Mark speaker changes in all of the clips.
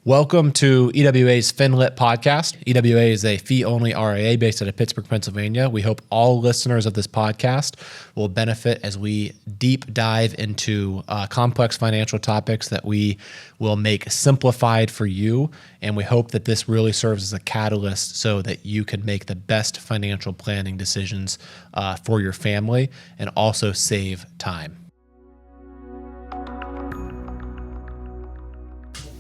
Speaker 1: Welcome to EWA's FIN LYT podcast. EWA is a fee-only RIA based out of Pittsburgh, Pennsylvania. We hope all listeners of this podcast will benefit as we deep dive into complex financial topics that we will make simplified for you. And we hope that this really serves as a catalyst so that you can make the best financial planning decisions for your family and also save time.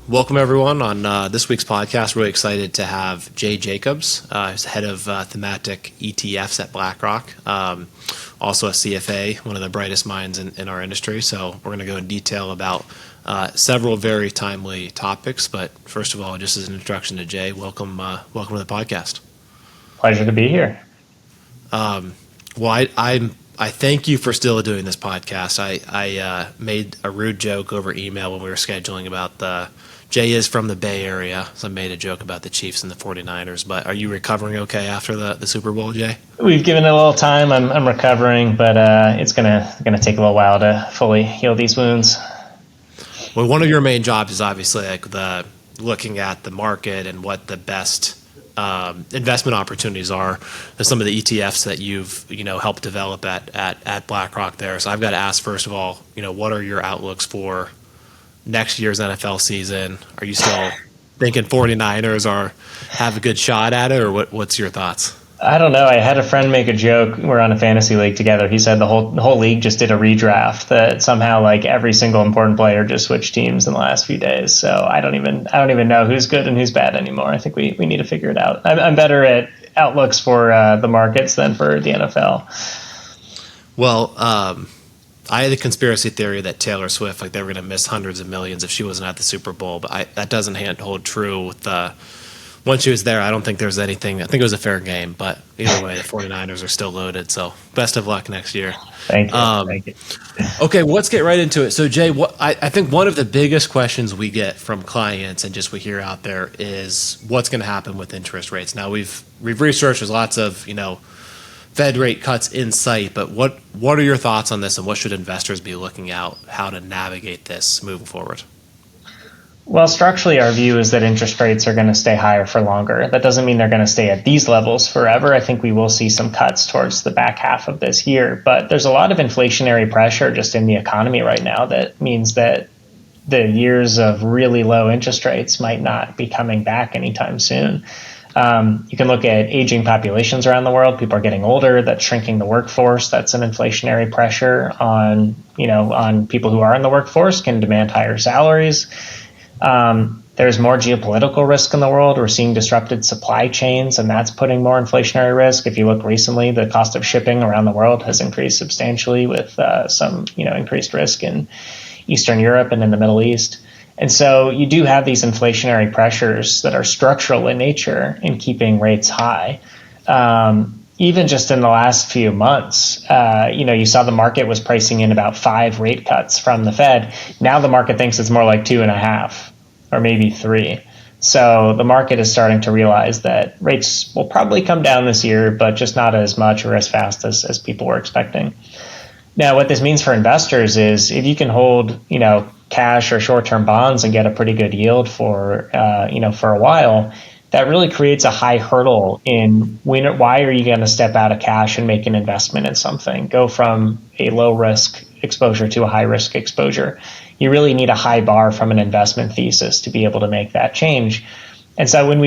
Speaker 1: Welcome, everyone, on this week's podcast. Really excited to have Jay Jacobs, who's head of Thematic ETFs at Blackrock, also a CFA, one of the brightest minds in our industry. So we're going to go in detail about several very timely topics. But first of all, just as an introduction to Jay, welcome to the podcast.
Speaker 2: Pleasure to be here.
Speaker 1: I thank you for still doing this podcast. I made a rude joke over email when we were scheduling about Jay is from the Bay Area, so I made a joke about the Chiefs and the 49ers. But are you recovering okay after the Super Bowl, Jay?
Speaker 2: We've given it a little time. I'm recovering, but it's gonna take a little while to fully heal these wounds.
Speaker 1: Well, one of your main jobs is obviously like looking at the market and what the best investment opportunities are. There's some of the ETFs that you've helped develop at Blackrock there. So I've got to ask, first of all, what are your outlooks for next year's NFL season? Are you still thinking 49ers have a good shot at it, or what's your thoughts?
Speaker 2: I don't know. I had a friend make a joke. We're on a fantasy league together. He said the whole league just did a redraft, that somehow like every single important player just switched teams in the last few days. So I don't even know who's good and who's bad anymore. I think we need to figure it out. I'm better at outlooks for the markets than for the NFL.
Speaker 1: Well, I had a conspiracy theory that Taylor Swift, they were going to miss hundreds of millions if she wasn't at the Super Bowl, but that doesn't hold true with once she was there. I don't think there was anything. I think it was a fair game, but either way, the 49ers are still loaded. So best of luck next year.
Speaker 2: Thank you.
Speaker 1: Okay, well, let's get right into it. So Jay, I think one of the biggest questions we get from clients and just we hear out there is what's going to happen with interest rates. Now we've researched. There's lots of Fed rate cuts in sight, but what are your thoughts on this, and what should investors be looking out how to navigate this moving forward?
Speaker 2: Well, structurally, our view is that interest rates are going to stay higher for longer. That doesn't mean they're going to stay at these levels forever. I think we will see some cuts towards the back half of this year, but there's a lot of inflationary pressure just in the economy right now that means that the years of really low interest rates might not be coming back anytime soon. You can look at aging populations around the world. People are getting older. That's shrinking the workforce. That's an inflationary pressure on people who are in the workforce, can demand higher salaries. There's more geopolitical risk in the world. We're seeing disrupted supply chains, and that's putting more inflationary risk. If you look recently, the cost of shipping around the world has increased substantially with some increased risk in Eastern Europe and in the Middle East. And so you do have these inflationary pressures that are structural in nature in keeping rates high. Even just in the last few months, you saw the market was pricing in about 5 rate cuts from the Fed. Now the market thinks it's more like 2.5 or maybe 3. So the market is starting to realize that rates will probably come down this year, but just not as much or as fast as people were expecting. Now, what this means for investors is if you can hold, cash or short-term bonds and get a pretty good yield for a while, that really creates a high hurdle in why are you going to step out of cash and make an investment in something, go from a low-risk exposure to a high-risk exposure. You really need a high bar from an investment thesis to be able to make that change. And so when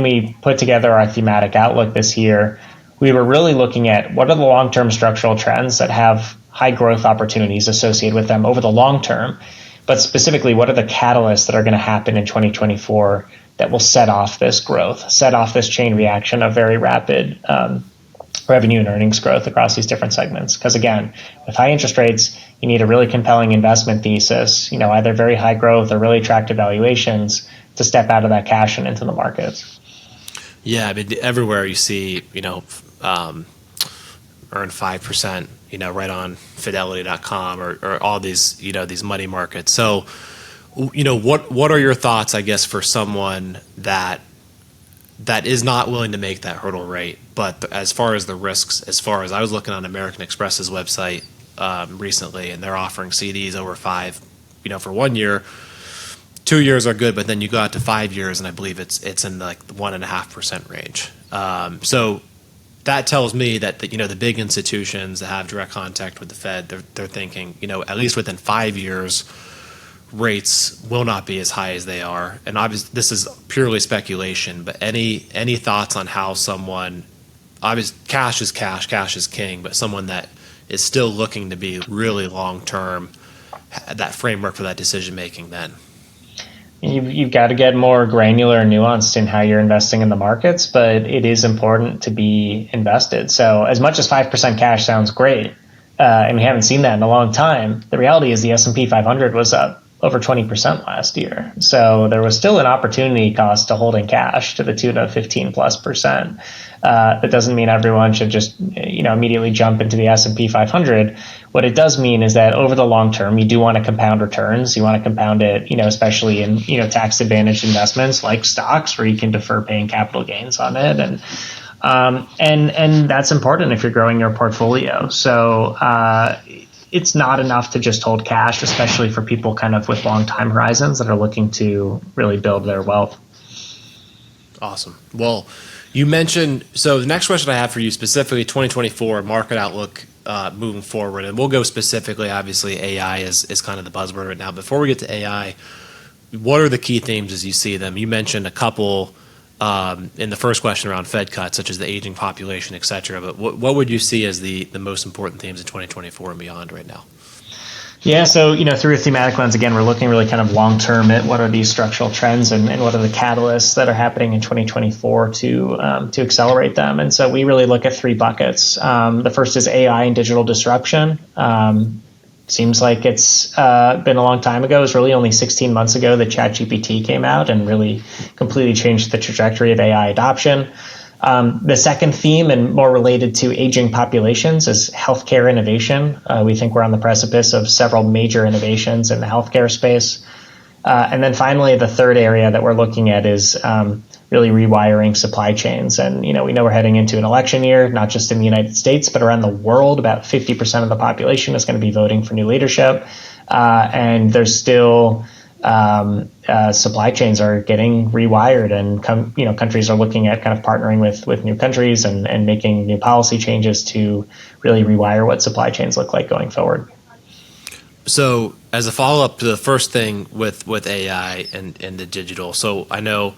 Speaker 2: we put together our thematic outlook this year, we were really looking at what are the long-term structural trends that have high growth opportunities associated with them over the long term, but specifically, what are the catalysts that are going to happen in 2024 that will set off this growth, set off this chain reaction of very rapid revenue and earnings growth across these different segments? Because again, with high interest rates, you need a really compelling investment thesis, either very high growth or really attractive valuations to step out of that cash and into the markets.
Speaker 1: Yeah, I mean, everywhere you see, earn 5%, right on fidelity.com or all these, these money markets. So, what are your thoughts, I guess, for someone that is not willing to make that hurdle rate, but as far as the risks, I was looking on American Express's website recently, and they're offering CDs over 5, for 1 year, 2 years are good, but then you go out to 5 years, and I believe it's in like the 1.5% range. So that tells me that the big institutions that have direct contact with the Fed, they're thinking, at least within 5 years, rates will not be as high as they are. And obviously, this is purely speculation. But any thoughts on how someone, obviously, cash is cash, cash is king, but someone that is still looking to be really long term, that framework for that decision making then?
Speaker 2: You've got to get more granular and nuanced in how you're investing in the markets, but it is important to be invested. So as much as 5% cash sounds great, and we haven't seen that in a long time, the reality is the S&P 500 was up over 20% last year. So there was still an opportunity cost to holding cash to the tune of 15+%. That doesn't mean everyone should just immediately jump into the S&P 500. What it does mean is that over the long term, you do want to compound returns. You want to compound it, especially in tax advantaged investments like stocks, where you can defer paying capital gains on it, and that's important if you're growing your portfolio. So it's not enough to just hold cash, especially for people kind of with long time horizons that are looking to really build their wealth.
Speaker 1: Awesome. Well, you mentioned, so the next question I have for you specifically, 2024 market outlook moving forward, and we'll go specifically, obviously AI is kind of the buzzword right now. Before we get to AI, what are the key themes as you see them? You mentioned a couple in the first question around Fed cuts, such as the aging population, et cetera. But what would you see as the most important themes in 2024 and beyond right now?
Speaker 2: Yeah, so through a thematic lens, again, we're looking really kind of long term at what are these structural trends and what are the catalysts that are happening in 2024 to accelerate them. And so we really look at three buckets. The first is AI and digital disruption. Seems like it's been a long time ago. It was really only 16 months ago that ChatGPT came out and really completely changed the trajectory of AI adoption. The second theme, and more related to aging populations, is healthcare innovation. We think we're on the precipice of several major innovations in the healthcare space. And then finally, the third area that we're looking at is really rewiring supply chains. And, we know we're heading into an election year, not just in the United States, but around the world. About 50% of the population is going to be voting for new leadership. And there's still supply chains are getting rewired, and countries are looking at kind of partnering with new countries and making new policy changes to really rewire what supply chains look like going forward.
Speaker 1: So as a follow-up to the first thing with AI and the digital, so I know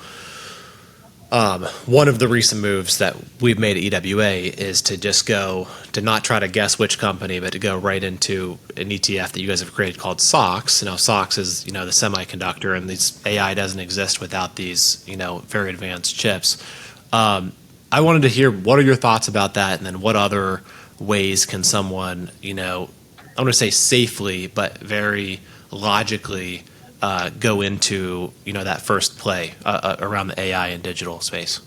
Speaker 1: one of the recent moves that we've made at EWA is to just go to not try to guess which company, but to go right into an ETF that you guys have created called SOX. SOX is the semiconductor, and this AI doesn't exist without these very advanced chips. I wanted to hear, what are your thoughts about that, and then what other ways can someone I want to say safely but very logically go into that first play around the AI and digital space?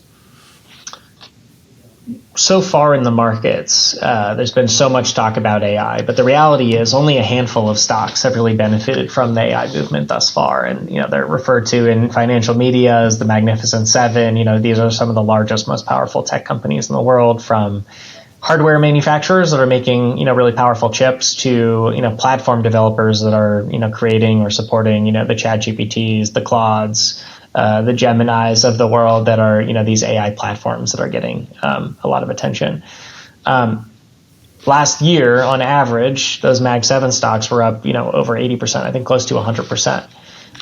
Speaker 2: So far in the markets, there's been so much talk about AI, but the reality is only a handful of stocks have really benefited from the AI movement thus far. And they're referred to in financial media as the Magnificent Seven. These are some of the largest, most powerful tech companies in the world, from hardware manufacturers that are making really powerful chips to platform developers that are creating or supporting the ChatGPTs, the Claudes, the Geminis of the world that are these AI platforms that are getting a lot of attention. Last year, on average, those Mag 7 stocks were up over 80%, I think close to 100%.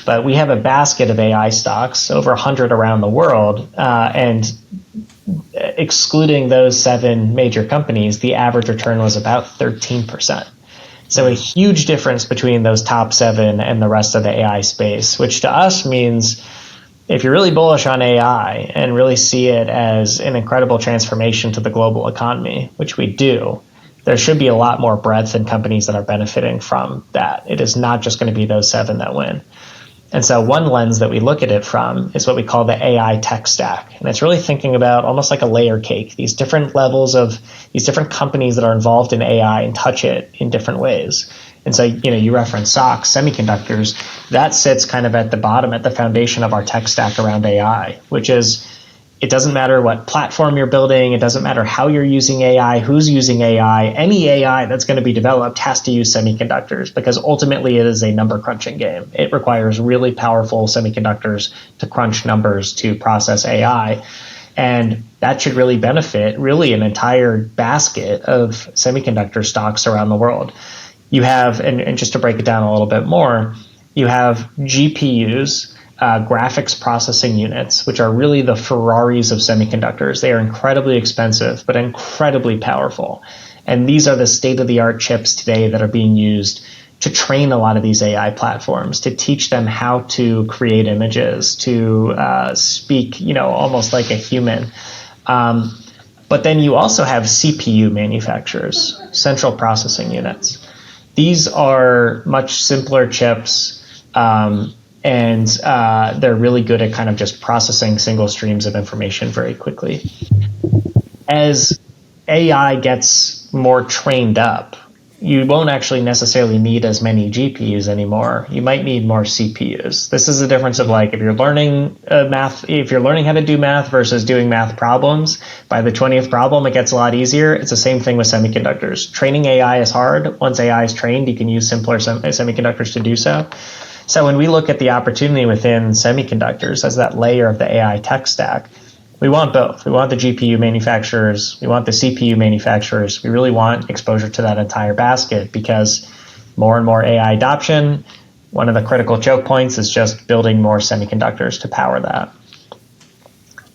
Speaker 2: But we have a basket of AI stocks, over 100 around the world, and excluding those 7 major companies, the average return was about 13%. So a huge difference between those top 7 and the rest of the AI space, which to us means if you're really bullish on AI and really see it as an incredible transformation to the global economy, which we do, there should be a lot more breadth in companies that are benefiting from that. It is not just going to be those 7 that win. And so one lens that we look at it from is what we call the AI tech stack. And it's really thinking about almost like a layer cake, these different levels of these different companies that are involved in AI and touch it in different ways. And so, you reference SOX, semiconductors, that sits kind of at the bottom, at the foundation of our tech stack around AI, which is It doesn't matter what platform you're building. It doesn't matter how you're using AI, who's using AI. Any AI that's going to be developed has to use semiconductors because ultimately it is a number crunching game. It requires really powerful semiconductors to crunch numbers to process AI. And that should really benefit really an entire basket of semiconductor stocks around the world. You have, and just to break it down a little bit more, you have GPUs, graphics processing units, which are really the Ferraris of semiconductors. They are incredibly expensive, but incredibly powerful. And these are the state-of-the-art chips today that are being used to train a lot of these AI platforms, to teach them how to create images, to speak, almost like a human. But then you also have CPU manufacturers, central processing units. These are much simpler chips, and they're really good at kind of just processing single streams of information very quickly. As AI gets more trained up, you won't actually necessarily need as many GPUs anymore. You might need more CPUs. This is the difference of like if you're learning if you're learning how to do math versus doing math problems, by the 20th problem, it gets a lot easier. It's the same thing with semiconductors. Training AI is hard. Once AI is trained, you can use simpler semiconductors to do so. So when we look at the opportunity within semiconductors as that layer of the AI tech stack, we want both. We want the GPU manufacturers. We want the CPU manufacturers. We really want exposure to that entire basket because more and more AI adoption, one of the critical choke points is just building more semiconductors to power that.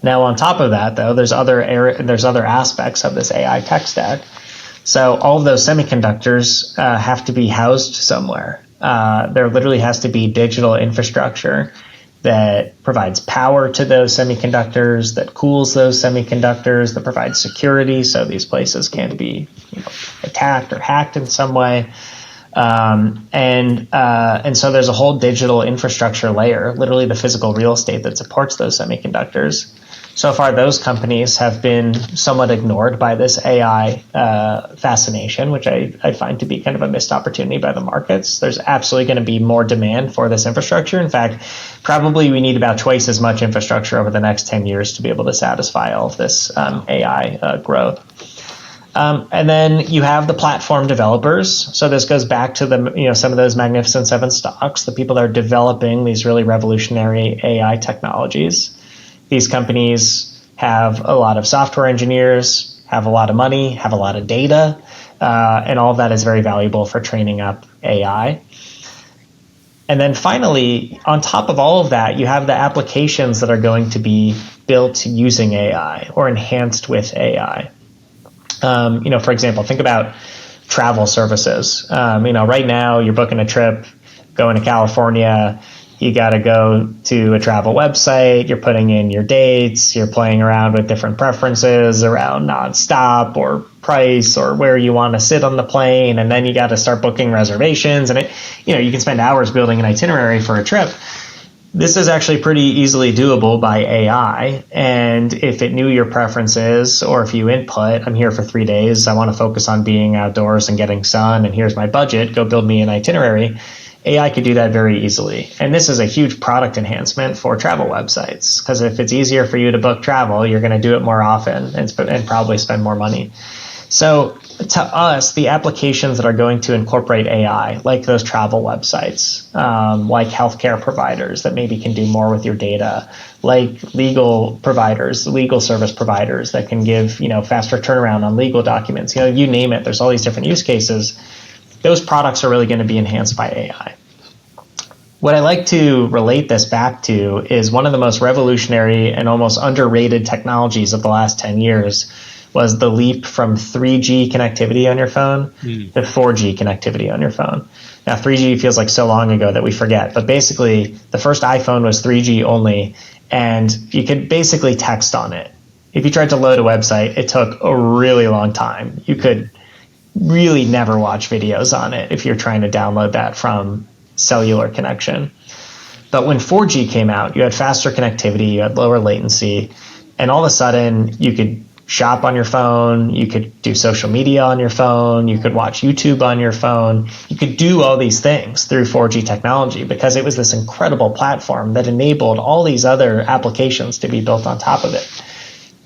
Speaker 2: Now, on top of that, though, there's other aspects of this AI tech stack. So all of those semiconductors have to be housed somewhere. There literally has to be digital infrastructure that provides power to those semiconductors, that cools those semiconductors, that provides security so these places can't be attacked or hacked in some way. And so there's a whole digital infrastructure layer, literally the physical real estate that supports those semiconductors. So far, those companies have been somewhat ignored by this AI fascination, which I find to be kind of a missed opportunity by the markets. There's absolutely going to be more demand for this infrastructure. In fact, probably we need about twice as much infrastructure over the next 10 years to be able to satisfy all of this AI growth. And then you have the platform developers. So this goes back to some of those Magnificent Seven stocks, the people that are developing these really revolutionary AI technologies. These companies have a lot of software engineers, have a lot of money, have a lot of data, and all of that is very valuable for training up AI. And then finally, on top of all of that, you have the applications that are going to be built using AI or enhanced with AI. For example, think about travel services. Right now you're booking a trip, going to California. You got to go to a travel website, you're putting in your dates, you're playing around with different preferences around nonstop or price or where you want to sit on the plane. And then you got to start booking reservations. And you can spend hours building an itinerary for a trip. This is actually pretty easily doable by AI. And if it knew your preferences or if you input, I'm here for 3 days, I want to focus on being outdoors and getting sun, and here's my budget, go build me an itinerary. AI could do that very easily. And this is a huge product enhancement for travel websites, because if it's easier for you to book travel, you're going to do it more often and probably spend more money. So to us, the applications that are going to incorporate AI, like those travel websites, like healthcare providers that maybe can do more with your data, like legal providers, legal service providers that can give, faster turnaround on legal documents, you name it, there's all these different use cases. Those products are really going to be enhanced by AI. What I like to relate this back to is one of the most revolutionary and almost underrated technologies of the last 10 years was the leap from 3G connectivity on your phone to 4G connectivity on your phone. Now, 3G feels like so long ago that we forget, but basically the first iPhone was 3G only, and you could basically text on it. If you tried to load a website, it took a really long time. You could really never watch videos on it if you're trying to download that from cellular connection. But when 4G came out, you had faster connectivity, you had lower latency, and all of a sudden you could shop on your phone, you could do social media on your phone, you could watch YouTube on your phone, you could do all these things through 4G technology because it was this incredible platform that enabled all these other applications to be built on top of it.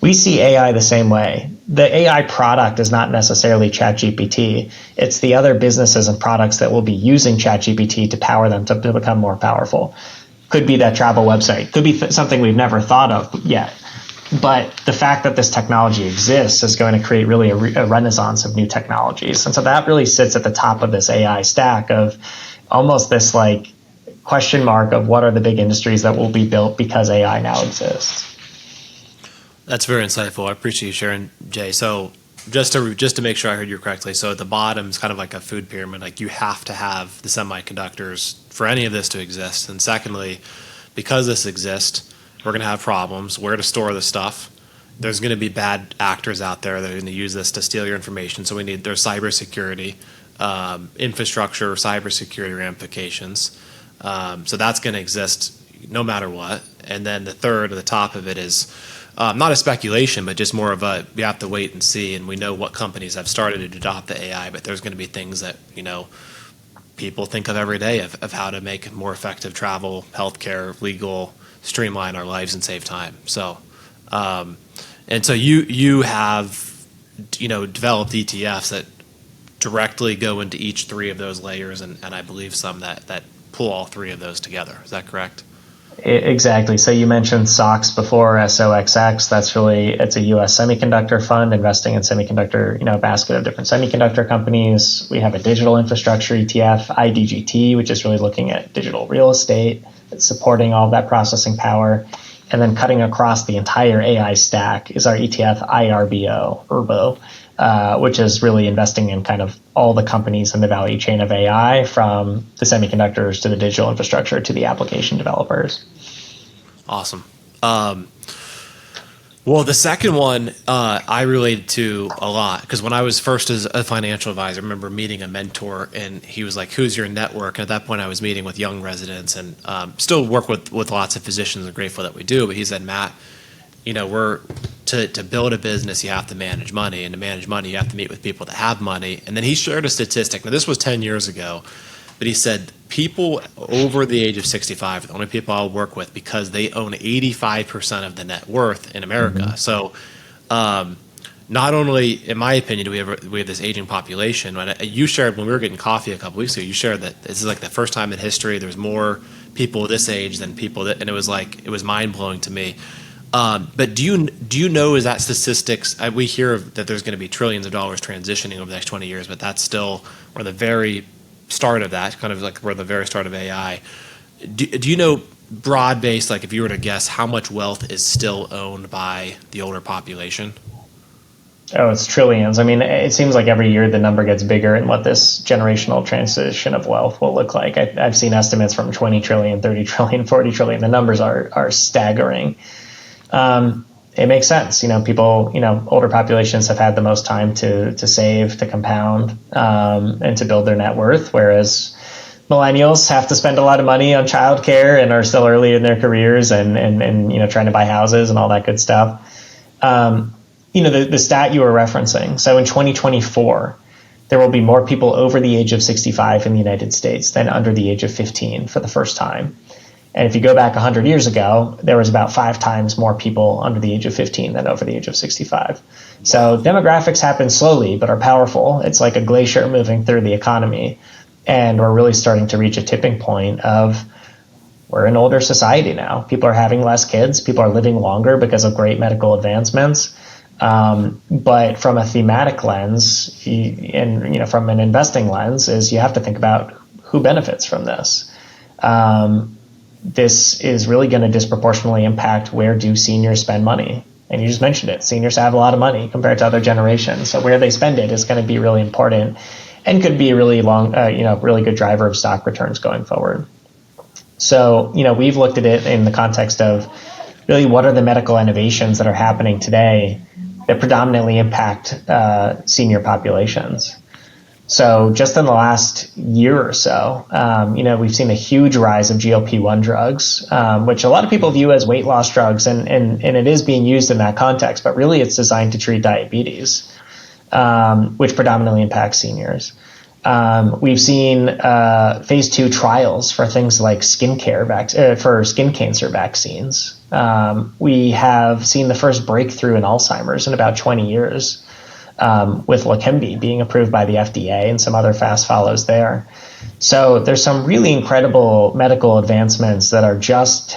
Speaker 2: We see AI the same way. The AI product is not necessarily ChatGPT. It's the other businesses and products that will be using ChatGPT to power them to become more powerful. Could be that travel website. Could be something we've never thought of yet. But the fact that this technology exists is going to create really a renaissance of new technologies. And so that really sits at the top of this AI stack of almost this like question mark of what are the big industries that will be built because AI now exists.
Speaker 1: That's very insightful. I appreciate you sharing, Jay. So just to make sure I heard you correctly, so at the bottom is kind of like a food pyramid. Like you have to have the semiconductors for any of this to exist. And secondly, because this exists, we're going to have problems, where to store the stuff. There's going to be bad actors out there that are going to use this to steal your information. So there's cybersecurity, infrastructure, cybersecurity ramifications. So that's going to exist no matter what. And then the third at the top of it is not a speculation, but just more of a, we have to wait and see. And we know what companies have started to adopt the AI, but there's going to be things that, people think of every day of how to make more effective travel, healthcare, legal, streamline our lives and save time. So, and so you have, developed ETFs that directly go into each three of those layers, and I believe some that pull all three of those together. Is that correct?
Speaker 2: Exactly. So you mentioned SOX before, SOXX. It's a U.S. semiconductor fund investing in semiconductor, basket of different semiconductor companies. We have a digital infrastructure ETF, IDGT, which is really looking at digital real estate. It's supporting all of that processing power. And then cutting across the entire AI stack is our ETF IRBO, which is really investing in kind of all the companies in the value chain of AI, from the semiconductors to the digital infrastructure to the application developers.
Speaker 1: Awesome. Well, the second one I related to a lot because when I was first as a financial advisor, I remember meeting a mentor and he was like, "Who's your network?" And at that point, I was meeting with young residents and still work with lots of physicians. I'm grateful that we do. But he said, "Matt, we're to build a business, you have to manage money, and to manage money, you have to meet with people that have money." And then he shared a statistic. Now, this was 10 years ago, but he said people over the age of 65 are the only people I'll work with because they own 85% of the net worth in America. Mm-hmm. So not only, in my opinion, do we have this aging population. You shared when we were getting coffee a couple weeks ago, you shared that this is like the first time in history there's more people this age than people that, and it was mind-blowing to me. But do you know, is that statistics? We hear that there's going to be trillions of dollars transitioning over the next 20 years, but that's still we're the very start of that, kind of like we're the very start of AI. Do you know, broad-based, like if you were to guess, how much wealth is still owned by the older population?
Speaker 2: Oh, it's trillions. I mean, it seems like every year the number gets bigger in what this generational transition of wealth will look like. I've seen estimates from 20 trillion, 30 trillion, 40 trillion. The numbers are staggering. It makes sense. People, older populations have had the most time to save, to compound, and to build their net worth, whereas millennials have to spend a lot of money on childcare and are still early in their careers and trying to buy houses and all that good stuff. The stat you were referencing. So in 2024, there will be more people over the age of 65 in the United States than under the age of 15 for the first time. And if you go back 100 years ago, there was about 5 times more people under the age of 15 than over the age of 65. So demographics happen slowly, but are powerful. It's like a glacier moving through the economy. And we're really starting to reach a tipping point of we're an older society now. People are having less kids. People are living longer because of great medical advancements. But from a thematic lens and from an investing lens is you have to think about who benefits from this. This is really going to disproportionately impact where do seniors spend money. And you just mentioned it. Seniors have a lot of money compared to other generations. So where they spend it is going to be really important and could be a really really good driver of stock returns going forward. So, we've looked at it in the context of really what are the medical innovations that are happening today that predominantly impact senior populations. So just in the last year or so, we've seen a huge rise of GLP-1 drugs, which a lot of people view as weight loss drugs, and it is being used in that context, but really it's designed to treat diabetes, which predominantly impacts seniors. We've seen phase 2 trials for things like for skin cancer vaccines We have seen the first breakthrough in Alzheimer's in about 20 years, with Leqembi being approved by the FDA and some other fast follows there. So there's some really incredible medical advancements that are just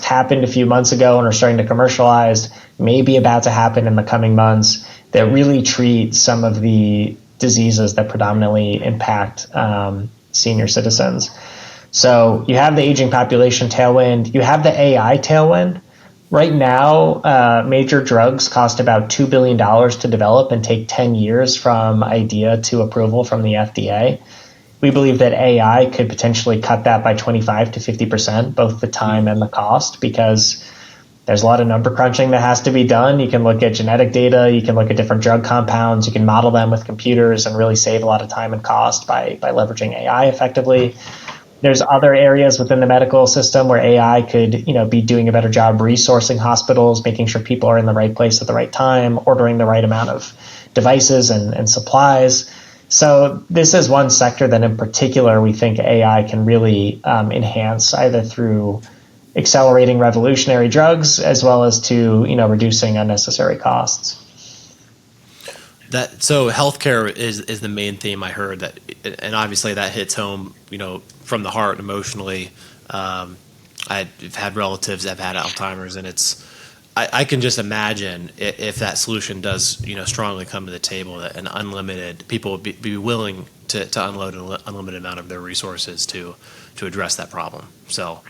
Speaker 2: happened a few months ago and are starting to commercialize, maybe about to happen in the coming months, that really treat some of the diseases that predominantly impact senior citizens. So you have the aging population tailwind, you have the AI tailwind. Right now, major drugs cost about $2 billion to develop and take 10 years from idea to approval from the FDA. We believe that AI could potentially cut that by 25 to 50%, both the time and the cost, because there's a lot of number crunching that has to be done. You can look at genetic data, you can look at different drug compounds, you can model them with computers and really save a lot of time and cost by leveraging AI effectively. There's other areas within the medical system where AI could, be doing a better job resourcing hospitals, making sure people are in the right place at the right time, ordering the right amount of devices and supplies. So this is one sector that in particular we think AI can really enhance, either through accelerating revolutionary drugs as well as to reducing unnecessary costs.
Speaker 1: So healthcare is the main theme I heard, that, and obviously that hits home from the heart emotionally. I've had relatives that have had Alzheimer's, and I can just imagine if that solution does strongly come to the table, that an unlimited people would be willing to unload an unlimited amount of their resources to address that problem. So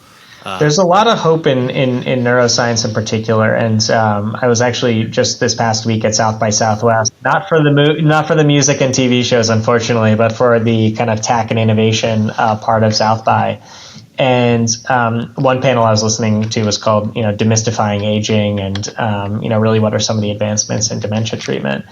Speaker 2: there's a lot of hope in neuroscience in particular, and I was actually just this past week at South by Southwest, not for the music and TV shows, unfortunately, but for the kind of tech and innovation part of South by. And one panel I was listening to was called, Demystifying Aging, and really what are some of the advancements in dementia treatment.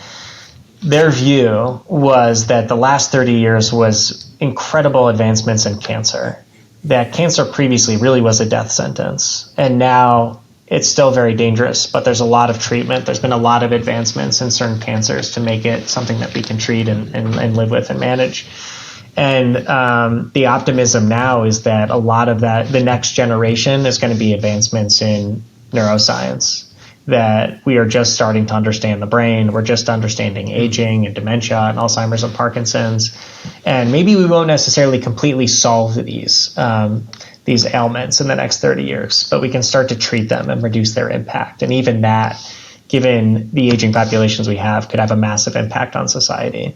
Speaker 2: Their view was that the last 30 years was incredible advancements in cancer. That cancer previously really was a death sentence, and now it's still very dangerous, but there's a lot of treatment. There's been a lot of advancements in certain cancers to make it something that we can treat and live with and manage. And the optimism now is that a lot of that, the next generation, is going to be advancements in neuroscience, that we are just starting to understand the brain. We're just understanding aging and dementia and Alzheimer's and Parkinson's. And maybe we won't necessarily completely solve these ailments in the next 30 years, but we can start to treat them and reduce their impact. And even that, given the aging populations we have, could have a massive impact on society.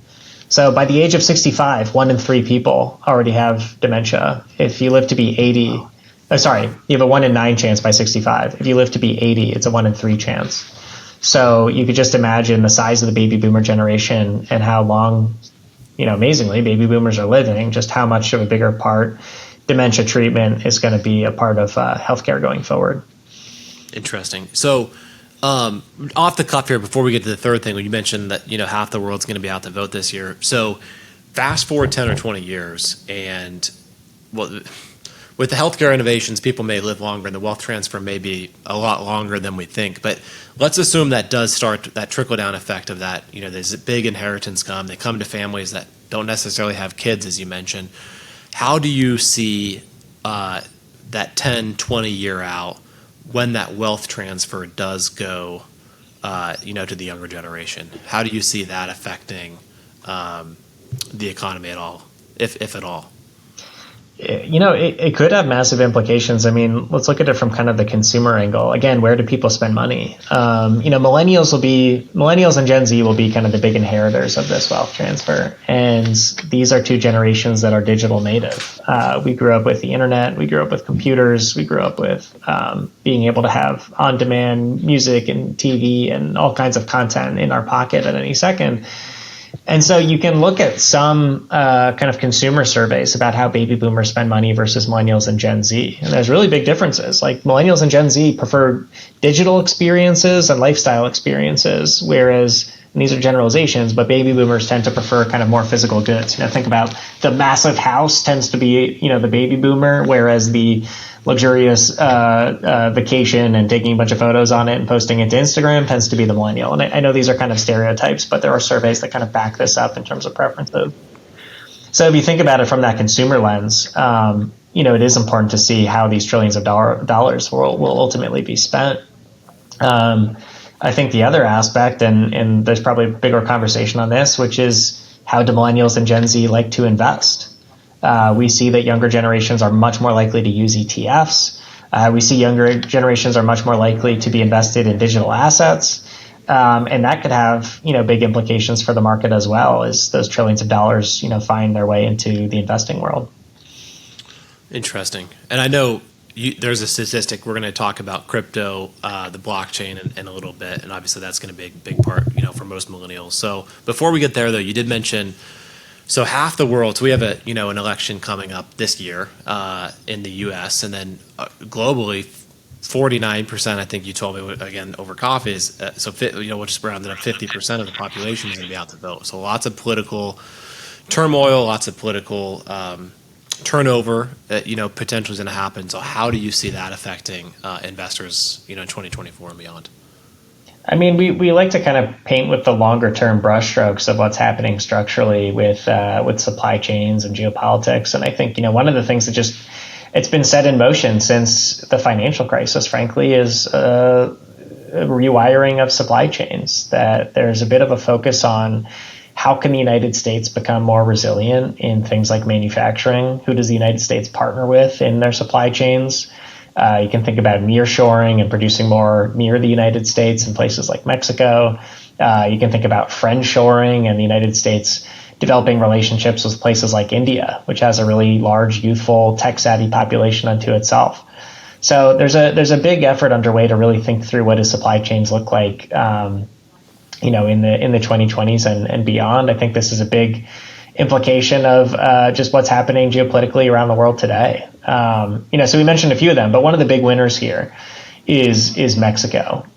Speaker 2: So by the age of 65, 1 in 3 people already have dementia. If you live to be 80, you have a 1 in 9 chance by 65. If you live to be 80, it's a 1 in 3 chance. So you could just imagine the size of the baby boomer generation and how long, amazingly, baby boomers are living, just how much of a bigger part dementia treatment is going to be a part of healthcare going forward.
Speaker 1: Interesting. So off the cuff here, before we get to the third thing, when you mentioned that half the world's going to be out to vote this year, so fast forward 10 or 20 years, and with the healthcare innovations, people may live longer, and the wealth transfer may be a lot longer than we think. But let's assume that does start that trickle-down effect of that. There's a big inheritance come. They come to families that don't necessarily have kids, as you mentioned. How do you see that 10, 20 year out, when that wealth transfer does go, to the younger generation? How do you see that affecting the economy at all, if at all?
Speaker 2: It could have massive implications. I mean, let's look at it from kind of the consumer angle. Again, where do people spend money? Millennials and Gen Z will be kind of the big inheritors of this wealth transfer. And these are 2 generations that are digital native. We grew up with the internet. We grew up with computers. We grew up with being able to have on-demand music and TV and all kinds of content in our pocket at any second. And so you can look at some kind of consumer surveys about how baby boomers spend money versus millennials and Gen Z. And there's really big differences. Like millennials and Gen Z prefer digital experiences and lifestyle experiences, whereas, and these are generalizations, but baby boomers tend to prefer kind of more physical goods. Think about the massive house tends to be, the baby boomer, whereas the luxurious vacation and taking a bunch of photos on it and posting it to Instagram tends to be the millennial. And I know these are kind of stereotypes, but there are surveys that kind of back this up in terms of preferences. So if you think about it from that consumer lens, it is important to see how these trillions of dollars will ultimately be spent. I think the other aspect, and there's probably a bigger conversation on this, which is how do millennials and Gen Z like to invest? We see that younger generations are much more likely to use ETFs. We see younger generations are much more likely to be invested in digital assets. And that could have, big implications for the market as well as those trillions of dollars, find their way into the investing world.
Speaker 1: Interesting. And I know there's a statistic. We're going to talk about crypto, the blockchain in a little bit. And obviously that's going to be a big part, for most millennials. So before we get there, though, you did mention, so half the world, so we have an election coming up this year in the U.S. and then globally, 49%, I think you told me, again, over coffee is, we'll just round it up, 50% of the population is going to be out to vote. So lots of political turmoil, lots of political turnover that, potentially is going to happen. So how do you see that affecting investors, in 2024 and beyond?
Speaker 2: I mean, we like to kind of paint with the longer term brushstrokes of what's happening structurally with supply chains and geopolitics. And I think, one of the things that it's been set in motion since the financial crisis, frankly, is a rewiring of supply chains, that there's a bit of a focus on how can the United States become more resilient in things like manufacturing? Who does the United States partner with in their supply chains? You can think about nearshoring and producing more near the United States in places like Mexico. You can think about friendshoring and the United States developing relationships with places like India, which has a really large, youthful, tech-savvy population unto itself. So there's a big effort underway to really think through what does supply chains look like, in the 2020s and beyond. I think this is a big implication of just what's happening geopolitically around the world today. So we mentioned a few of them, but one of the big winners here is Mexico.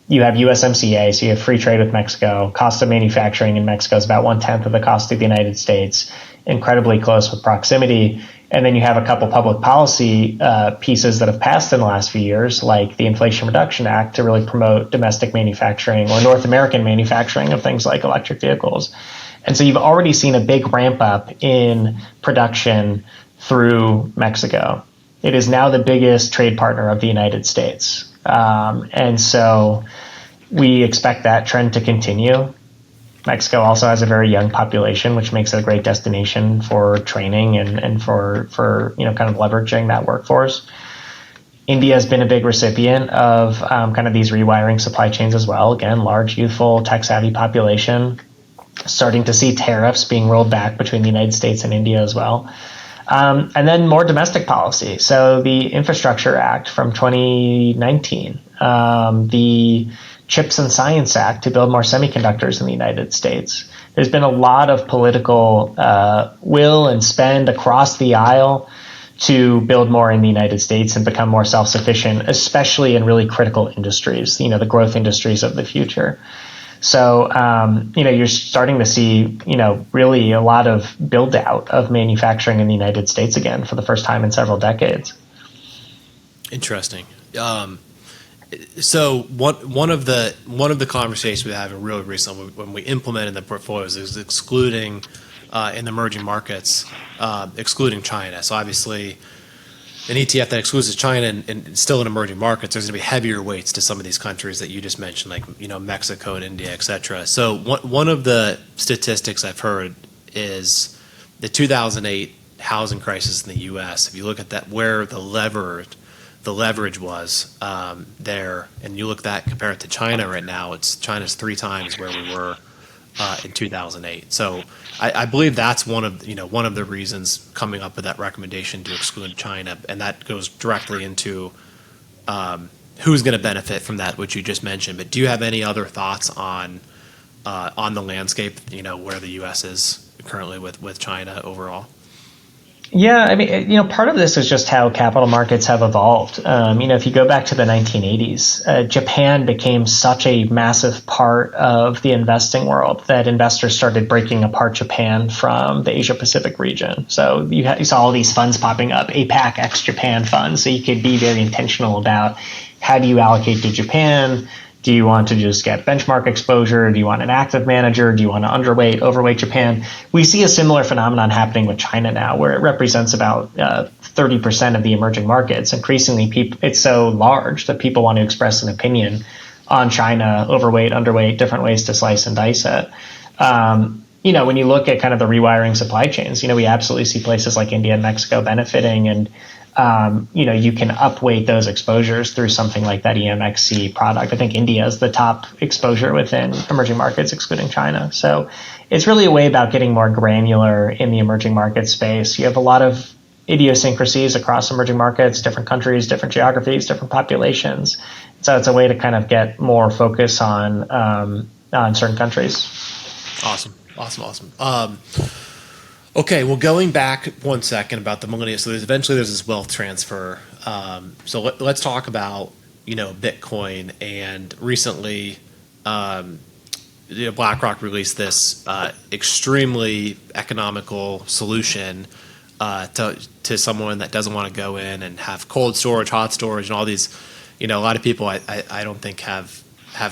Speaker 2: You have USMCA, so you have free trade with Mexico. Cost of manufacturing in Mexico is about 1/10 of the cost of the United States, incredibly close with proximity. And then you have a couple public policy pieces that have passed in the last few years, like the Inflation Reduction Act, to really promote domestic manufacturing or North American manufacturing of things like electric vehicles. And so you've already seen a big ramp up in production through Mexico. It is now the biggest trade partner of the United States. And so we expect that trend to continue. Mexico also has a very young population, which makes it a great destination for training and for kind of leveraging that workforce. India has been a big recipient of kind of these rewiring supply chains as well. Again, large, youthful, tech-savvy population. Starting to see tariffs being rolled back between the United States and India as well. And then more domestic policy. So the Infrastructure Act from 2019, the Chips and Science Act to build more semiconductors in the United States. There's been a lot of political will and spend across the aisle to build more in the United States and become more self-sufficient, especially in really critical industries, the growth industries of the future. So, you're starting to see, really a lot of build out of manufacturing in the United States again for the first time in several decades.
Speaker 1: Interesting. So one of the conversations we had really recently when we implemented the portfolios is excluding in the emerging markets, excluding China. So obviously, an ETF that excludes China and still in emerging markets, there's going to be heavier weights to some of these countries that you just mentioned, like Mexico and India, et cetera. So one of the statistics I've heard is the 2008 housing crisis in the U.S. If you look at that, where the leverage was there, and you look at that compared to China right now, China's 3 times where we were in 2008. So I believe that's one of the reasons coming up with that recommendation to exclude China, and that goes directly into who's going to benefit from that, which you just mentioned. But do you have any other thoughts on the landscape? Where the U.S. is currently with China overall?
Speaker 2: Yeah, I mean, part of this is just how capital markets have evolved. If you go back to the 1980s, Japan became such a massive part of the investing world that investors started breaking apart Japan from the Asia Pacific region. So you saw all these funds popping up, APAC ex-Japan funds. So you could be very intentional about how do you allocate to Japan, Do you want to just get benchmark exposure? Do you want an active manager? Do you want to underweight, overweight Japan? We see a similar phenomenon happening with China now, where it represents about 30% of the emerging markets. Increasingly, it's so large that people want to express an opinion on China, overweight, underweight, different ways to slice and dice it. When you look at kind of the rewiring supply chains, we absolutely see places like India and Mexico benefiting, and you can upweight those exposures through something like that EMXC product. I think India is the top exposure within emerging markets, excluding China. So it's really a way about getting more granular in the emerging market space. You have a lot of idiosyncrasies across emerging markets, different countries, different geographies, different populations. So it's a way to kind of get more focus on certain countries.
Speaker 1: Awesome. Okay, well, going back 1 second about the millennials. So there's this wealth transfer. So let's talk about Bitcoin. And recently, BlackRock released this extremely economical solution to someone that doesn't want to go in and have cold storage, hot storage, and all these. A lot of people I don't think have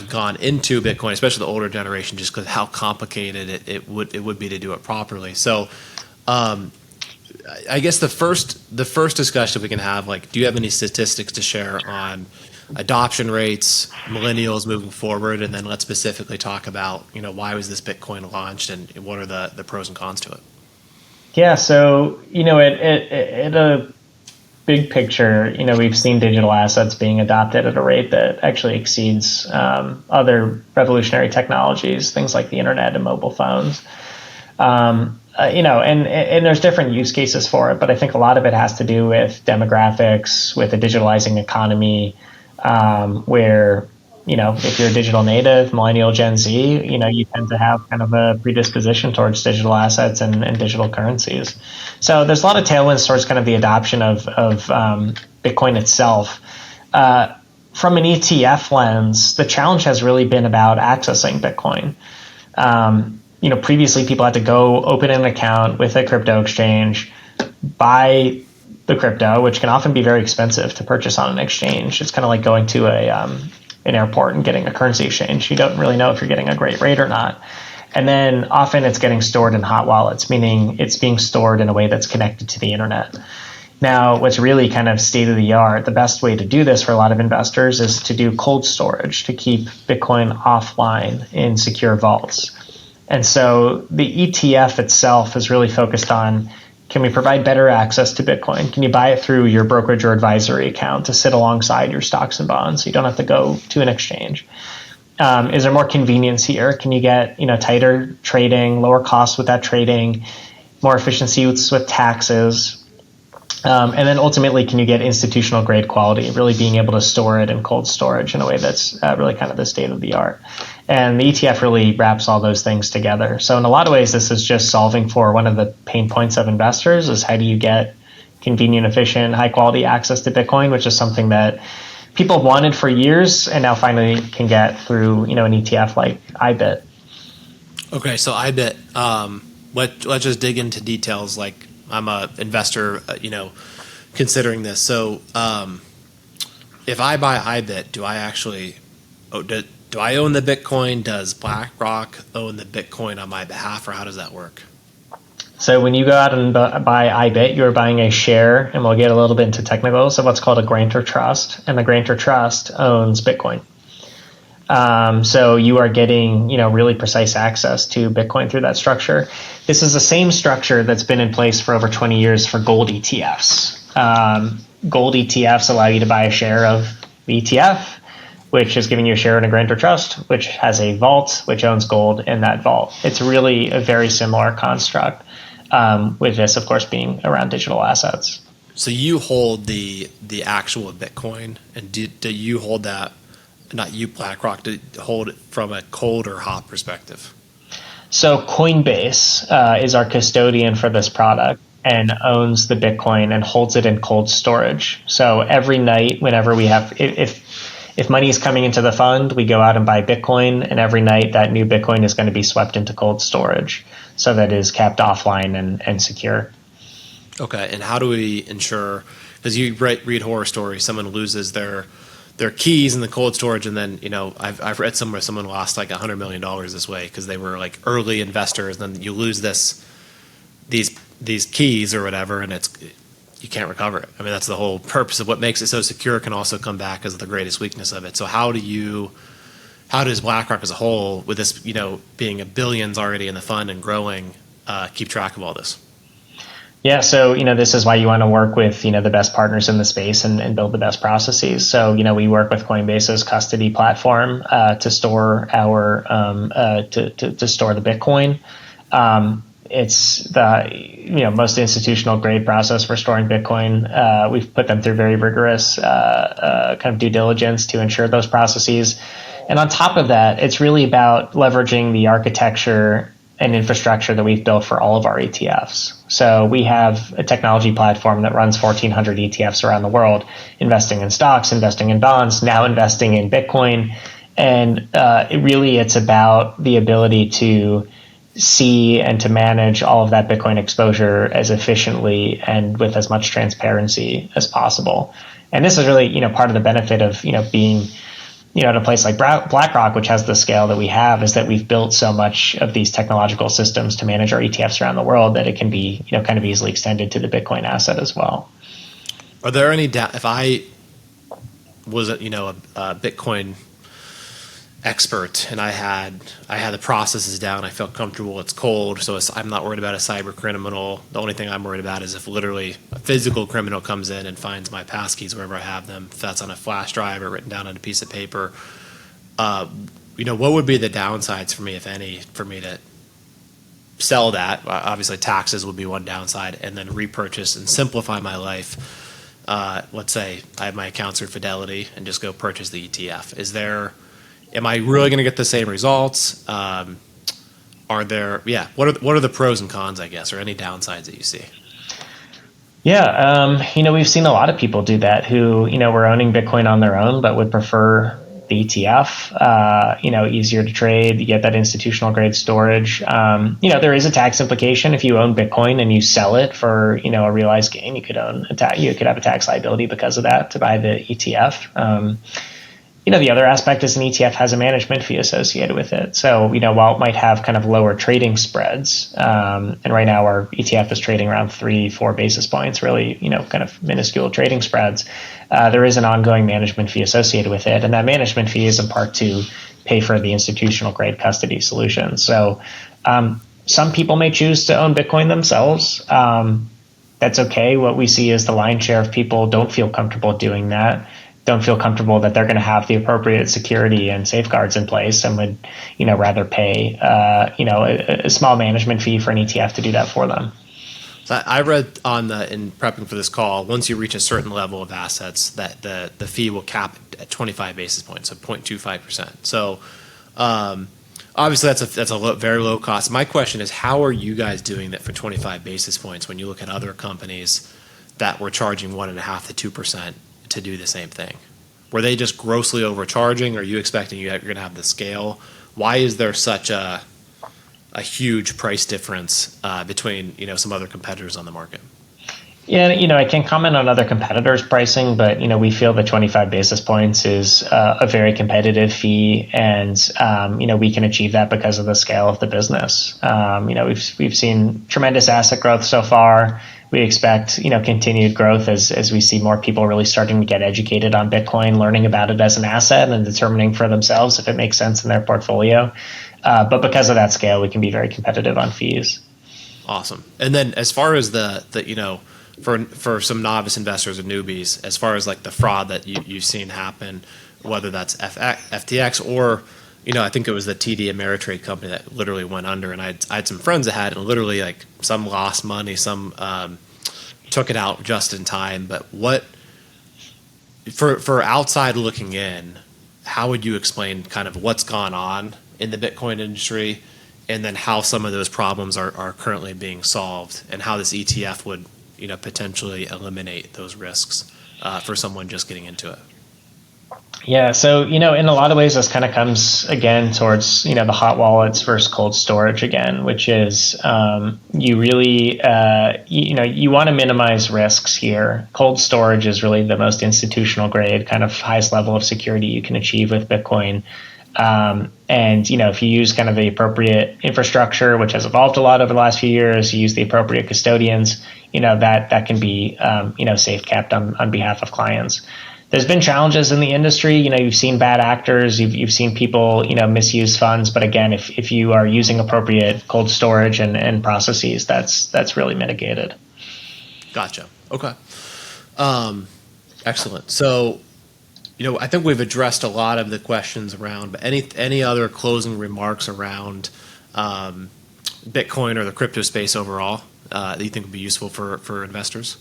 Speaker 1: gone into Bitcoin, especially the older generation, just because how complicated it would be to do it properly. So, I guess the first discussion we can have, do you have any statistics to share on adoption rates, millennials moving forward, and then let's specifically talk about why was this Bitcoin launched and what are the pros and cons to it?
Speaker 2: Yeah, so at a big picture, we've seen digital assets being adopted at a rate that actually exceeds other revolutionary technologies, things like the internet and mobile phones. And there's different use cases for it, but I think a lot of it has to do with demographics, with a digitalizing economy, where if you're a digital native, millennial, Gen Z, you tend to have kind of a predisposition towards digital assets and digital currencies. So there's a lot of tailwinds towards kind of the adoption of Bitcoin itself. From an ETF lens, the challenge has really been about accessing Bitcoin. Previously people had to go open an account with a crypto exchange, buy the crypto, which can often be very expensive to purchase on an exchange. It's kind of like going to an airport and getting a currency exchange. You don't really know if you're getting a great rate or not. And then often it's getting stored in hot wallets, meaning it's being stored in a way that's connected to the internet. Now, what's really kind of state of the art, the best way to do this for a lot of investors is to do cold storage, to keep Bitcoin offline in secure vaults. And so the ETF itself is really focused on, can we provide better access to Bitcoin? Can you buy it through your brokerage or advisory account to sit alongside your stocks and bonds so you don't have to go to an exchange? Is there more convenience here? Can you get tighter trading, lower costs with that trading, more efficiency with taxes? And then ultimately, can you get institutional grade quality, really being able to store it in cold storage in a way that's really kind of the state of the art? And the ETF really wraps all those things together. So in a lot of ways, this is just solving for one of the pain points of investors is how do you get convenient, efficient, high quality access to Bitcoin, which is something that people wanted for years and now finally can get through an ETF like iBit.
Speaker 1: Okay, so iBit, let's just dig into details. Like I'm a investor, considering this. So if I buy iBit, do I actually do I own the Bitcoin? Does BlackRock own the Bitcoin on my behalf, or how does that work?
Speaker 2: So when you go out and buy iBit, you're buying a share, and we'll get a little bit into technicals of what's called a grantor trust, and the grantor trust owns Bitcoin. So you are getting, really precise access to Bitcoin through that structure. This is the same structure that's been in place for over 20 years for gold ETFs. Gold ETFs allow you to buy a share of the ETF, which is giving you a share in a grantor trust, which has a vault, which owns gold in that vault. It's really a very similar construct, with this, of course, being around digital assets.
Speaker 1: So you hold the actual Bitcoin, and do you hold that? Not you, BlackRock, to hold it from a cold or hot perspective? So
Speaker 2: Coinbase is our custodian for this product and owns the Bitcoin and holds it in cold storage. So every night, whenever we have, if money is coming into the fund, we go out and buy Bitcoin, and every night that new Bitcoin is going to be swept into cold storage so that it is kept offline and secure.
Speaker 1: Okay, and how do we ensure, because you read horror stories, someone loses their their keys in the cold storage, and then I've read somewhere someone lost like $100 million this way because they were like early investors. And then you lose these keys or whatever, and you can't recover it. I mean, that's the whole purpose of what makes it so secure. Can also come back as the greatest weakness of it. So how does BlackRock as a whole, with this being a billions already in the fund and growing, keep track of all this?
Speaker 2: Yeah, so this is why you want to work with the best partners in the space and build the best processes. So we work with Coinbase's custody platform to store our to store the Bitcoin. It's the most institutional grade process for storing Bitcoin. We've put them through very rigorous kind of due diligence to ensure those processes. And on top of that, it's really about leveraging the architecture and infrastructure that we've built for all of our ETFs. So we have a technology platform that runs 1,400 ETFs around the world, investing in stocks, investing in bonds, now investing in Bitcoin. And it's about the ability to see and to manage all of that Bitcoin exposure as efficiently and with as much transparency as possible. And this is really, part of the benefit of, being at a place like BlackRock, which has the scale that we have, is that we've built so much of these technological systems to manage our ETFs around the world that it can be, kind of easily extended to the Bitcoin asset as well.
Speaker 1: Are there any if I was a Bitcoin expert and I had the processes down, I felt comfortable, it's cold, so I'm not worried about a cyber criminal. The only thing I'm worried about is if literally a physical criminal comes in and finds my passkeys wherever I have them, if that's on a flash drive or written down on a piece of paper, what would be the downsides for me, if any, for me to sell that? Obviously taxes would be one downside, and then repurchase and simplify my life. Let's say I have my accounts through Fidelity and just go purchase the ETF. Am I really going to get the same results? What are the pros and cons, I guess, or any downsides that you see?
Speaker 2: Yeah, we've seen a lot of people do that who, were owning Bitcoin on their own, but would prefer the ETF. Easier to trade. You get that institutional grade storage. There is a tax implication if you own Bitcoin and you sell it for, a realized gain. You could have a tax liability because of that to buy the ETF. The other aspect is an ETF has a management fee associated with it. So, while it might have kind of lower trading spreads, and right now our ETF is trading around 3-4 basis points, really, kind of minuscule trading spreads, there is an ongoing management fee associated with it. And that management fee is in part to pay for the institutional grade custody solution. So, some people may choose to own Bitcoin themselves. That's okay. What we see is the lion's share of people don't feel comfortable doing that. Don't feel comfortable that they're going to have the appropriate security and safeguards in place, and would, rather pay, a small management fee for an ETF to do that for them.
Speaker 1: So I read in prepping for this call, once you reach a certain level of assets, that the fee will cap at 25 basis points, so 0.25%. So obviously that's a very low cost. My question is, how are you guys doing that for 25 basis points when you look at other companies that were charging 1.5% to 2%? To do the same thing? Were they just grossly overcharging? Are you expecting you're going to have the scale? Why is there such a huge price difference between some other competitors on the market?
Speaker 2: Yeah, I can't comment on other competitors' pricing, but we feel that 25 basis points is a very competitive fee, and we can achieve that because of the scale of the business. We've seen tremendous asset growth so far. We expect continued growth as we see more people really starting to get educated on Bitcoin, learning about it as an asset, and determining for themselves if it makes sense in their portfolio. But because of that scale, we can be very competitive on fees.
Speaker 1: Awesome. And then as far as for some novice investors or newbies, as far as like the fraud that you've seen happen, whether that's FTX or I think it was the TD Ameritrade company that literally went under, and I had some friends that had it, and literally like some lost money, some took it out just in time. But what for outside looking in, how would you explain kind of what's gone on in the Bitcoin industry, and then how some of those problems are currently being solved, and how this ETF would potentially eliminate those risks for someone just getting into it?
Speaker 2: Yeah, so in a lot of ways, this kind of comes again towards the hot wallets versus cold storage again, which is you really you want to minimize risks here. Cold storage is really the most institutional grade, kind of highest level of security you can achieve with Bitcoin. And if you use kind of the appropriate infrastructure, which has evolved a lot over the last few years, you use the appropriate custodians, that can be safe kept on behalf of clients. There's been challenges in the industry. You've seen bad actors, you've seen people, misuse funds. But again, if you are using appropriate cold storage and processes, that's really mitigated.
Speaker 1: Gotcha. Okay. Excellent. So, I think we've addressed a lot of the questions around, but any other closing remarks around Bitcoin or the crypto space overall that you think would be useful for investors?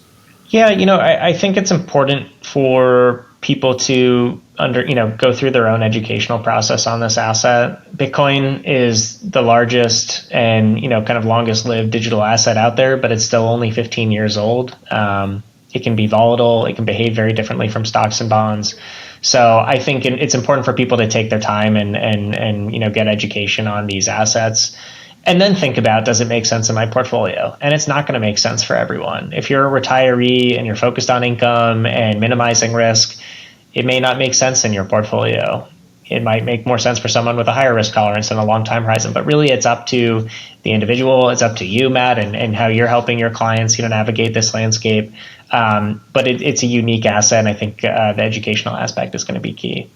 Speaker 2: Yeah, I think it's important for people to go through their own educational process on this asset. Bitcoin is the largest and kind of longest lived digital asset out there, but it's still only 15 years old. It can be volatile. It can behave very differently from stocks and bonds. So I think it's important for people to take their time and get education on these assets. And then think about, does it make sense in my portfolio? And it's not going to make sense for everyone. If you're a retiree and you're focused on income and minimizing risk, it may not make sense in your portfolio. It might make more sense for someone with a higher risk tolerance and a long time horizon. But really, it's up to the individual. It's up to you, Matt, and how you're helping your clients navigate this landscape. But it's a unique asset, and I think the educational aspect is going to be key.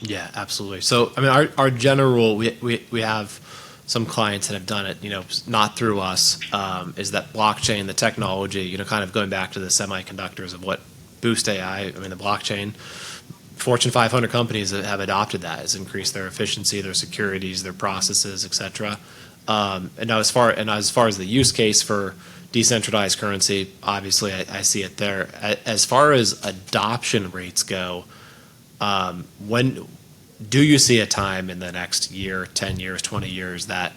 Speaker 1: Yeah, absolutely. So, I mean, our general, we have some clients that have done it, not through us, is that blockchain, the technology, kind of going back to the semiconductors of what boost AI, I mean, the blockchain, Fortune 500 companies that have adopted that has increased their efficiency, their securities, their processes, et cetera. And now as far as the use case for decentralized currency, obviously I see it there. As far as adoption rates go, when do you see a time in the next year, 10 years, 20 years that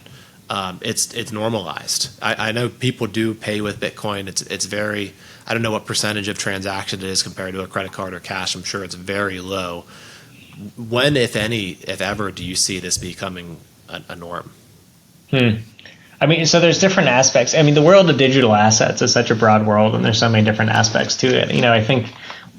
Speaker 1: it's normalized? I know people do pay with Bitcoin. It's very, I don't know what percentage of transaction it is compared to a credit card or cash. I'm sure it's very low. When, if any, if ever, do you see this becoming a norm?
Speaker 2: I mean, so there's different aspects. I mean, the world of digital assets is such a broad world, and there's so many different aspects to it. I think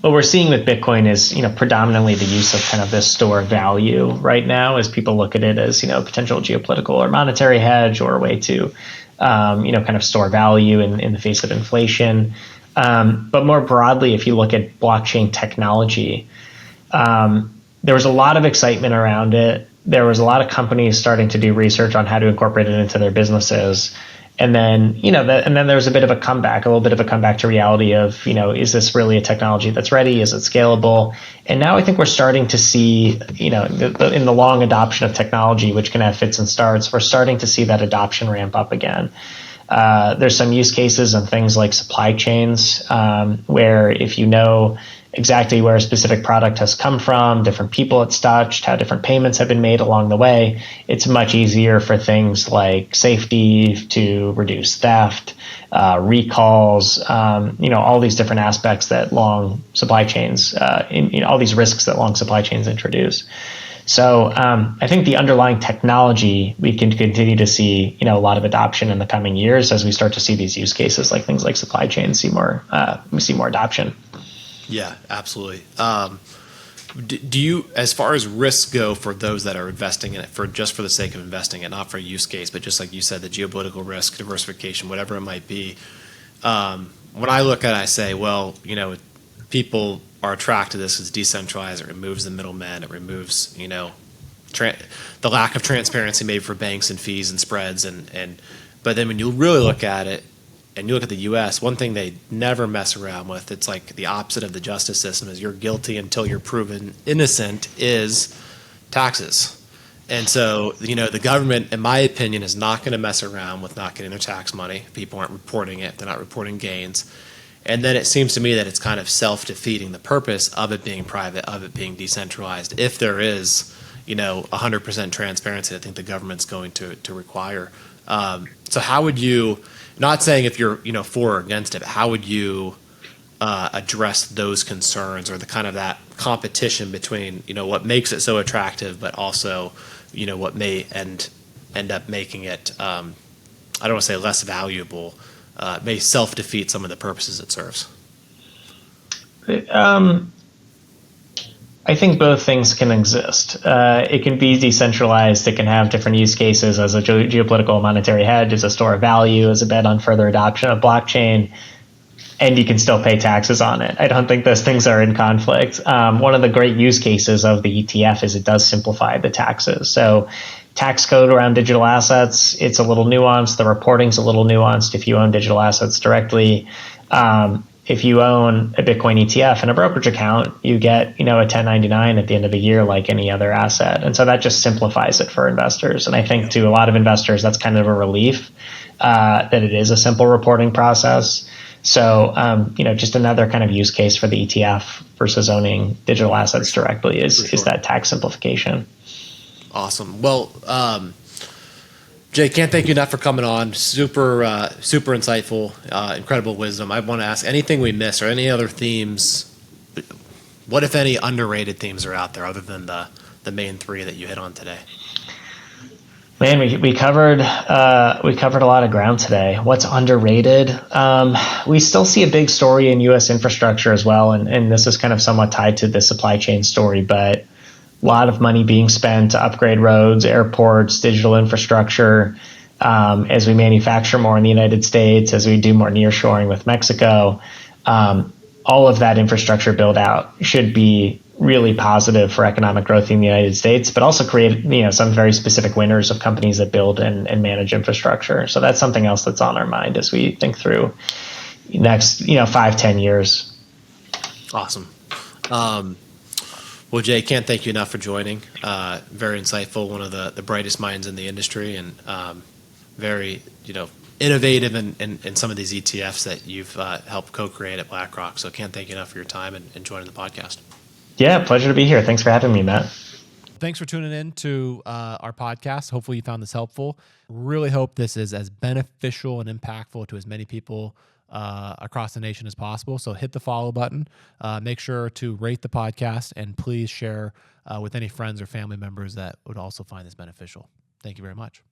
Speaker 2: what we're seeing with Bitcoin is, predominantly the use of kind of this store of value right now, as people look at it as, potential geopolitical or monetary hedge or a way to, kind of store value in the face of inflation. But more broadly, if you look at blockchain technology, there was a lot of excitement around it. There was a lot of companies starting to do research on how to incorporate it into their businesses. And then, and then there was a little bit of a comeback to reality of, is this really a technology that's ready? Is it scalable? And now I think we're starting to see, in the long adoption of technology, which can have fits and starts, we're starting to see that adoption ramp up again. There's some use cases and things like supply chains, where if you know exactly where a specific product has come from, different people it's touched, how different payments have been made along the way, it's much easier for things like safety, to reduce theft, recalls, all these different aspects that long supply chains, all these risks that long supply chains introduce. So I think the underlying technology, we can continue to see, a lot of adoption in the coming years as we start to see these use cases like things like supply chains we see more adoption.
Speaker 1: Yeah, absolutely. Do you, as far as risks go for those that are investing in it for just for the sake of investing it, not for a use case, but just like you said, the geopolitical risk, diversification, whatever it might be, when I look at it, I say, well, people are attracted to this as decentralized. It removes the middleman. It removes, the lack of transparency maybe for banks and fees and spreads. But then when you really look at it, and you look at the U.S., one thing they never mess around with, it's like the opposite of the justice system, is you're guilty until you're proven innocent, is taxes. And so, the government, in my opinion, is not going to mess around with not getting their tax money. People aren't reporting it. They're not reporting gains. And then it seems to me that it's kind of self-defeating the purpose of it being private, of it being decentralized. If there is, 100% transparency, I think the government's going to require. So how would you, not saying if you're for or against it, but how would you address those concerns, or the kind of that competition between, what makes it so attractive, but also, what may end up making it, I don't want to say less valuable, may self-defeat some of the purposes it serves?
Speaker 2: I think both things can exist. It can be decentralized. It can have different use cases as a geopolitical monetary hedge, as a store of value, as a bet on further adoption of blockchain, and you can still pay taxes on it. I don't think those things are in conflict. One of the great use cases of the ETF is it does simplify the taxes. So tax code around digital assets, it's a little nuanced. The reporting's a little nuanced if you own digital assets directly. If you own a Bitcoin ETF and a brokerage account, you get, a 1099 at the end of the year like any other asset. And so that just simplifies it for investors. And I think to a lot of investors, that's kind of a relief that it is a simple reporting process. So, just another kind of use case for the ETF versus owning digital assets directly is that tax simplification.
Speaker 1: Awesome. Well, Jay, can't thank you enough for coming on. Super insightful, incredible wisdom. I want to ask anything we missed or any other themes. What, if any, underrated themes are out there other than the main three that you hit on today?
Speaker 2: Man, we covered a lot of ground today. What's underrated? We still see a big story in U.S. infrastructure as well, and this is kind of somewhat tied to the supply chain story, but a lot of money being spent to upgrade roads, airports, digital infrastructure, as we manufacture more in the United States, as we do more nearshoring with Mexico. All of that infrastructure build out should be really positive for economic growth in the United States, but also create, some very specific winners of companies that build and manage infrastructure. So that's something else that's on our mind as we think through next, 5-10 years.
Speaker 1: Awesome. Well, Jay, can't thank you enough for joining. Very insightful, one of the brightest minds in the industry, and very, innovative in some of these ETFs that you've helped co-create at Blackrock. So can't thank you enough for your time and joining the podcast.
Speaker 2: Yeah, pleasure to be here. Thanks for having me, Matt.
Speaker 1: Thanks for tuning in to our podcast. Hopefully you found this helpful. Really hope this is as beneficial and impactful to as many people across the nation as possible. So hit the follow button. Make sure to rate the podcast, and please share with any friends or family members that would also find this beneficial. Thank you very much.